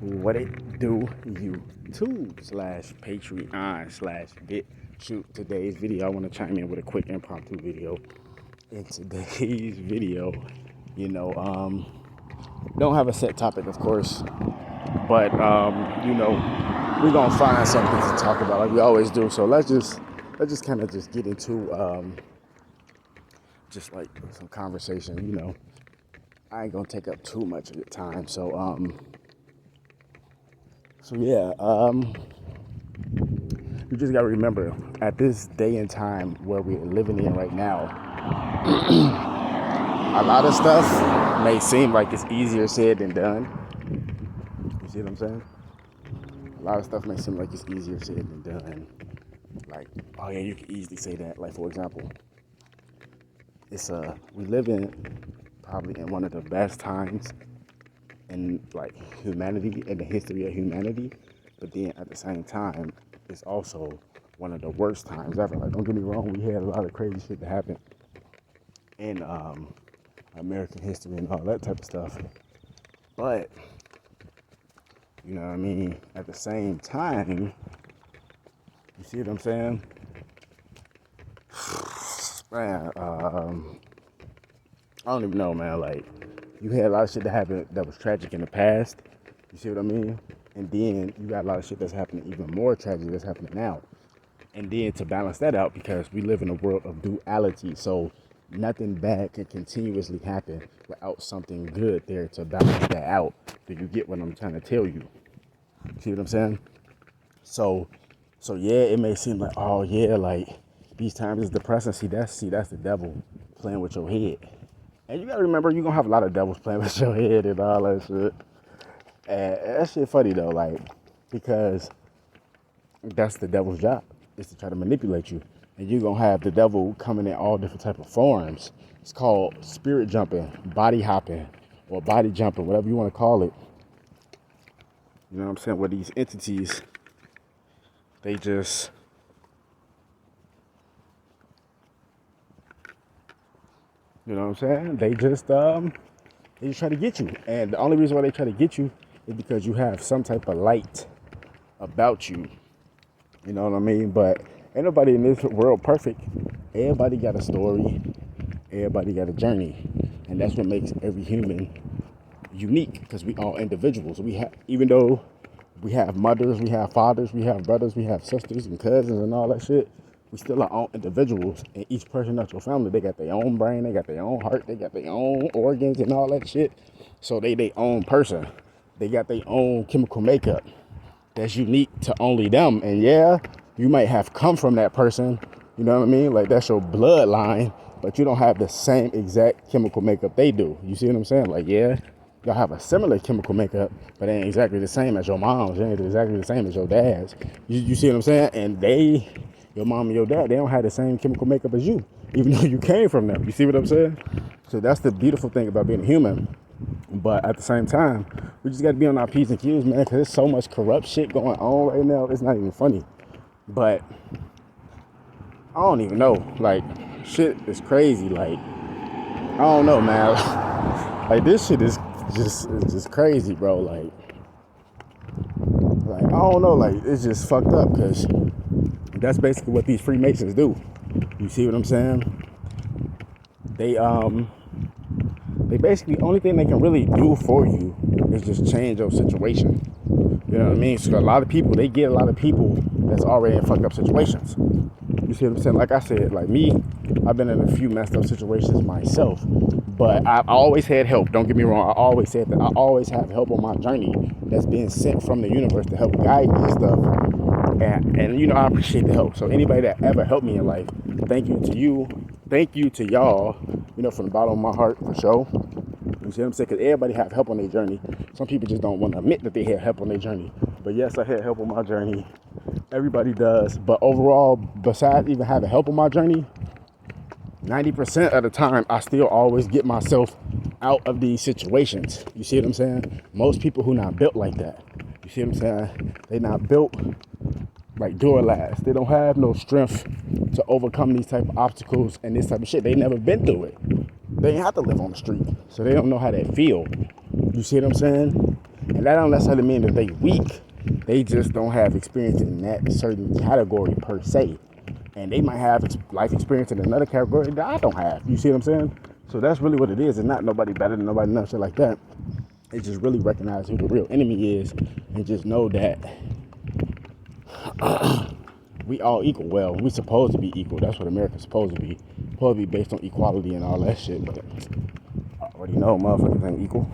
What it do, YouTube slash Patreon slash BitChute. Today's video, I want to chime in with a quick impromptu video. In today's video, don't have a set topic, of course, but we're gonna find something to talk about like we always do. So let's just kind of just get into just like some conversation. I ain't gonna take up too much of your time. So yeah, you just gotta remember, at this day and time where we're living in right now, a lot of stuff may seem like it's easier said than done. You see what I'm saying? A lot of stuff may seem like it's easier said than done. Like, oh yeah, you can easily say that. Like, for example, we live in probably in one of the best times in like humanity, in the history of humanity, but then at the same time it's also one of the worst times ever. Like, don't get me wrong, we had a lot of crazy shit that happened in American history and all that type of stuff, but you know what I mean, at the same time, you see what I'm saying, man, I don't even know, man. Like, you had a lot of shit that happened that was tragic in the past. You see what I mean? And then you got a lot of shit that's happening even more tragic that's happening now. And then to balance that out, because we live in a world of duality, so nothing bad can continuously happen without something good there to balance that out. Do you get what I'm trying to tell you? See what I'm saying? So yeah, it may seem like, oh yeah, like these times is depressing. See, that's the devil playing with your head. And you gotta remember, you're gonna have a lot of devils playing with your head and all that shit. And that shit funny though, like, because that's the devil's job, is to try to manipulate you. And you're gonna have the devil coming in all different type of forms. It's called spirit jumping, body hopping, or body jumping, whatever you wanna call it. You know what I'm saying? Where these entities, they just, you know what I'm saying? They just try to get you. And the only reason why they try to get you is because you have some type of light about you. You know what I mean? But ain't nobody in this world perfect. Everybody got a story. Everybody got a journey. And that's what makes every human unique, because we all individuals. Even though we have mothers, we have fathers, we have brothers, we have sisters and cousins and all that shit, we still are all individuals, and each person in your family, they got their own brain, they got their own heart, they got their own organs and all that shit. So they their own person. They got their own chemical makeup that's unique to only them. And yeah, you might have come from that person, you know what I mean? Like, that's your bloodline, but you don't have the same exact chemical makeup they do. You see what I'm saying? Like, yeah, y'all have a similar chemical makeup, but it ain't exactly the same as your mom's. It ain't exactly the same as your dad's. You see what I'm saying? And your mom and your dad, they don't have the same chemical makeup as you, even though you came from them. You see what I'm saying? So that's the beautiful thing about being a human. But at the same time, we just got to be on our P's and Q's, man, because there's so much corrupt shit going on right now. It's not even funny. But I don't even know. Like, shit is crazy. Like, I don't know, man. Like, this shit is just crazy, bro. Like, I don't know. Like, it's just fucked up, because that's basically what these Freemasons do. You see what I'm saying? They basically, only thing they can really do for you is just change your situation. You know what I mean? So a lot of people, they get a lot of people that's already in fucked up situations. You see what I'm saying? Like I said, like me, I've been in a few messed up situations myself, but I've always had help. Don't get me wrong. I always said that I always have help on my journey that's being sent from the universe to help guide me and stuff. And I appreciate the help. So anybody that ever helped me in life, thank you to you. Thank you to y'all, from the bottom of my heart, for sure. You see what I'm saying? Because everybody have help on their journey. Some people just don't want to admit that they had help on their journey. But yes, I had help on my journey. Everybody does. But overall, besides even having help on my journey, 90% of the time, I still always get myself out of these situations. You see what I'm saying? Most people who not built like that. You see what I'm saying? They not built like Duralast. They don't have no strength to overcome these type of obstacles and this type of shit. They never been through it. They ain't have to live on the street, so they don't know how that feel. You see what I'm saying? And that don't necessarily mean that they weak. They just don't have experience in that certain category per se. And they might have life experience in another category that I don't have. You see what I'm saying? So that's really what it is. It's not nobody better than nobody, no shit like that. It's just really recognize who the real enemy is and just know that we all equal. Well, we supposed to be equal. That's what America's supposed to be. Supposed to be based on equality and all that shit. But I already know motherfuckers ain't equal.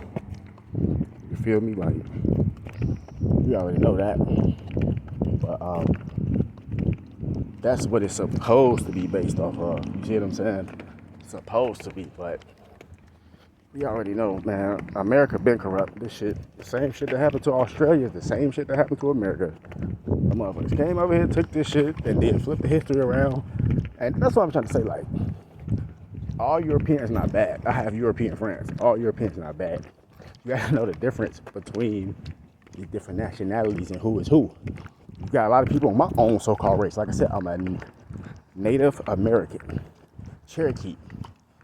You feel me? Like, we already know that. But that's what it's supposed to be based off of. You see what I'm saying? It's supposed to be, but we already know, man. America been corrupt. This shit, the same shit that happened to Australia, the same shit that happened to America. The motherfuckers came over here, took this shit, and then flipped the history around. And that's what I'm trying to say. Like, all Europeans not bad. I have European friends. All Europeans not bad. You gotta know the difference between the different nationalities and who is who. You got a lot of people in my own so-called race. Like I said, I'm a Native American, Cherokee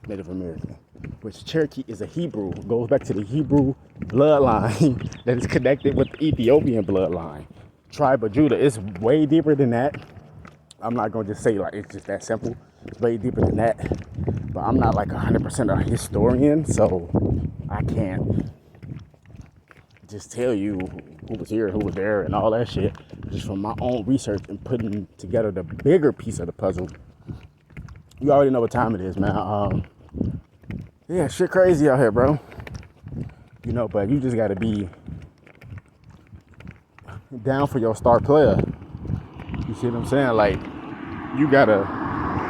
Native American, which Cherokee is a Hebrew, goes back to the Hebrew bloodline that is connected with the Ethiopian bloodline. Tribe of Judah. It's way deeper than that. I'm not gonna just say like it's just that simple. It's way deeper than that. But I'm not like 100% a historian, so I can't just tell you who was here, who was there, and all that shit. Just from my own research and putting together the bigger piece of the puzzle. You already know what time it is, man. Yeah, shit crazy out here, bro. You know, but you just gotta be down for your star player. You see what I'm saying? Like, you gotta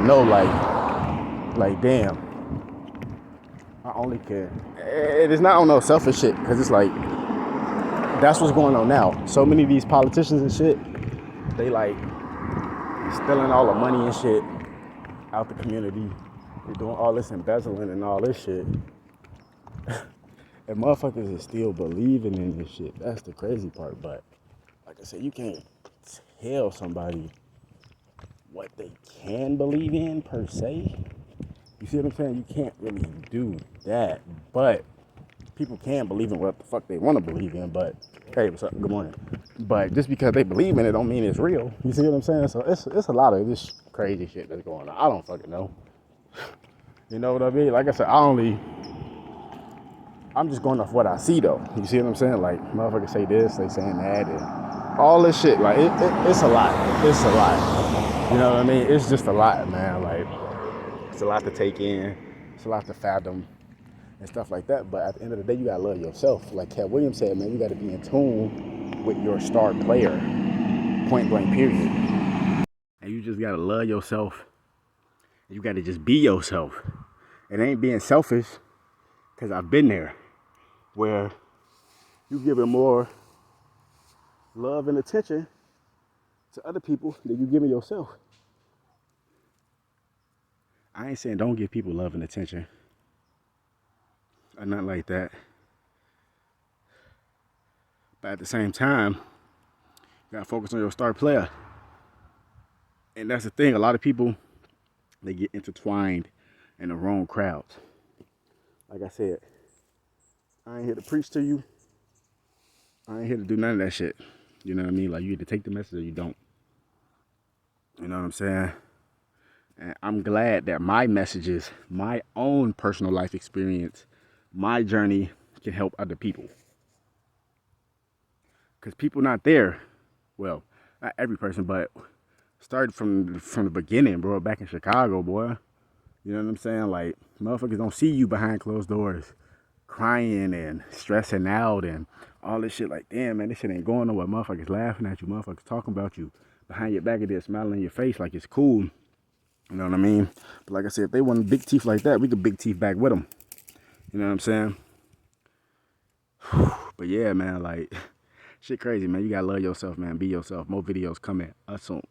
know, like, damn. I only care. It is not on no selfish shit, because it's like, that's what's going on now. So many of these politicians and shit, they like stealing all the money and shit out the community. They're doing all this embezzling and all this shit. And motherfuckers is still believing in this shit. That's the crazy part. But like I said, you can't tell somebody what they can believe in per se. You see what I'm saying? You can't really do that. But people can believe in what the fuck they want to believe in. But hey, what's up? Good morning. But just because they believe in it don't mean it's real. You see what I'm saying? So it's a lot of this crazy shit that's going on. I don't fucking know. You know what I mean? Like I said, I'm just going off what I see though. You see what I'm saying? Like, motherfuckers say this, they saying that, and all this shit. Like, it's a lot. It's a lot. You know what I mean? It's just a lot, man. Like, it's a lot to take in. It's a lot to fathom and stuff like that. But at the end of the day, you gotta love yourself. Like Cat Williams said, man, you gotta be in tune with your star player. Point blank, period. And you just gotta love yourself. You gotta just be yourself. It ain't being selfish, because I've been there, where you giving more love and attention to other people than you giving yourself. I ain't saying don't give people love and attention, or nothing like that. But at the same time, you gotta focus on your star player. And that's the thing, a lot of people, they get intertwined in the wrong crowds. Like I said, I ain't here to preach to you. I ain't here to do none of that shit. You know what I mean? Like, you either take the message or you don't. You know what I'm saying? And I'm glad that my messages, my own personal life experience, my journey can help other people. Because people not there, well, not every person, but started from the beginning, bro, back in Chicago, boy. You know what I'm saying? Like, motherfuckers don't see you behind closed doors crying and stressing out and all this shit. Like, damn, man, this shit ain't going nowhere. Motherfuckers laughing at you. Motherfuckers talking about you behind your back of there, smiling in your face like it's cool. You know what I mean? But like I said, if they want big teeth like that, we could big teeth back with them. You know what I'm saying? But yeah, man, like, shit crazy, man. You gotta love yourself, man. Be yourself. More videos coming soon.